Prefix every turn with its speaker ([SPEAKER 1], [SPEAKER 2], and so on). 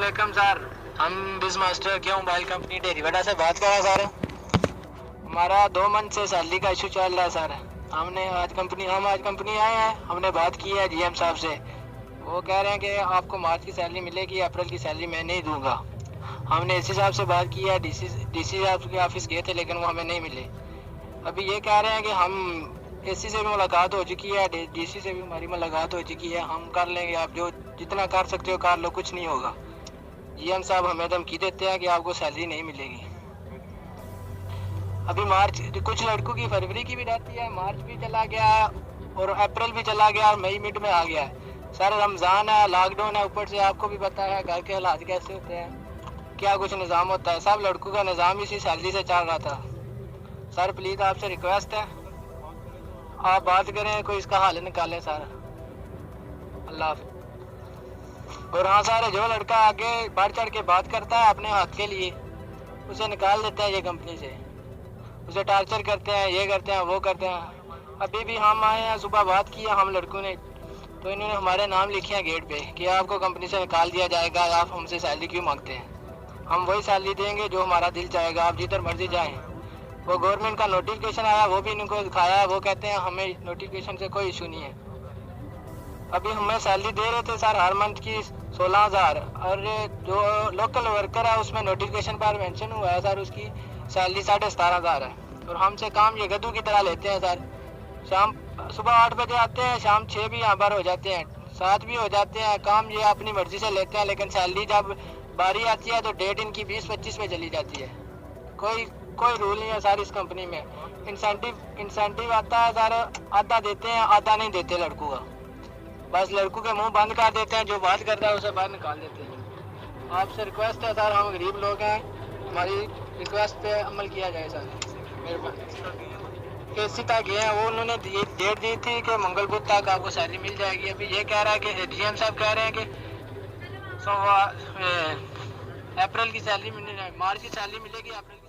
[SPEAKER 1] वालेकुम सर। हम बिज मास्टर क्यों मोबाइल कंपनी डेरीवाडा से बात कर रहे हैं सर। हमारा 2 मंथ से सैलरी का इशू चल रहा है सर। हम आज कंपनी आए हैं, हमने बात की है जीएम साहब से। वो कह रहे हैं कि आपको मार्च की सैलरी मिलेगी, अप्रैल की सैलरी मैं नहीं दूंगा। हमने एसी साहब से बात की है, डीसी साहब के ऑफिस गए थे लेकिन वो हमें नहीं मिले। अभी ये कह रहे हैं कि हम एसी से भी मुलाकात हो चुकी है, डीसी से भी हमारी मुलाकात हो चुकी है, हम कर लेंगे, आप जो जितना कर सकते हो कर लो, कुछ नहीं होगा। जीएम साहब हमें धमकी देते हैं कि आपको सैलरी नहीं मिलेगी। अभी मार्च, कुछ लड़कों की फरवरी की भी रहती है, मार्च भी चला गया और अप्रैल भी चला गया और मई मिड में आ गया है सर। रमज़ान है, लॉकडाउन है, ऊपर से आपको भी पता है घर के हालात कैसे होते हैं, क्या कुछ निज़ाम होता है। सब लड़कों का निज़ाम इसी सैलरी से चल रहा था सर। प्लीज़ आपसे रिक्वेस्ट है, आप बात करें, कोई इसका हल निकालें सर। अल्लाह हाफ़िज़। और हाँ सर, जो लड़का आगे बढ़ चढ़ के बात करता है अपने हक के लिए, उसे निकाल देते हैं ये कंपनी से, उसे टार्चर करते हैं, ये करते हैं, वो करते हैं। अभी भी हम आए हैं, सुबह बात की है हम लड़कों ने, तो इन्होंने हमारे नाम लिखे हैं गेट पे कि आपको कंपनी से निकाल दिया जाएगा, आप हमसे सैलरी क्यों मांगते हैं। हम वही सैलरी देंगे जो हमारा दिल चाहेगा, आप जिधर मर्जी जाएं। वो गवर्नमेंट का नोटिफिकेशन आया, वो भी इनको दिखाया, वो कहते हैं हमें नोटिफिकेशन से कोई इशू नहीं है। अभी हमें सैलरी दे रहे थे सर हर मंथ की 16,000, और जो लोकल वर्कर है उसमें नोटिफिकेशन पर मेंशन हुआ है सर, उसकी सैलरी 17,500 है। और हमसे काम ये गधों की तरह लेते हैं सर। सुबह 8 बजे आते हैं, शाम 6 भी यहाँ पर हो जाते हैं, 7 भी हो जाते हैं। काम ये अपनी मर्जी से लेते हैं, लेकिन सैलरी जब बारी आती है तो डेट इनकी 20-25 में चली जाती है। कोई रूल नहीं है सर इस कंपनी में। इंसेंटिव आता है सर, आधा देते हैं, आधा नहीं देते लड़कों का। बस लड़कों के मुंह बंद कर देते हैं, जो बात करता है उसे बाहर निकाल देते हैं। आपसे रिक्वेस्ट है सर, हम गरीब लोग हैं, हमारी रिक्वेस्ट पे अमल किया जाए सर, मेहरबानी। एसी तक गए हैं, वो उन्होंने डेट दी थी कि मंगल बुध तक आपको सैलरी मिल जाएगी। अभी ये कह रहा है कि जीएम साहब कह रहे हैं कि अप्रैल की सैलरी मिलने, मार्च की सैलरी मिलेगी, अप्रैल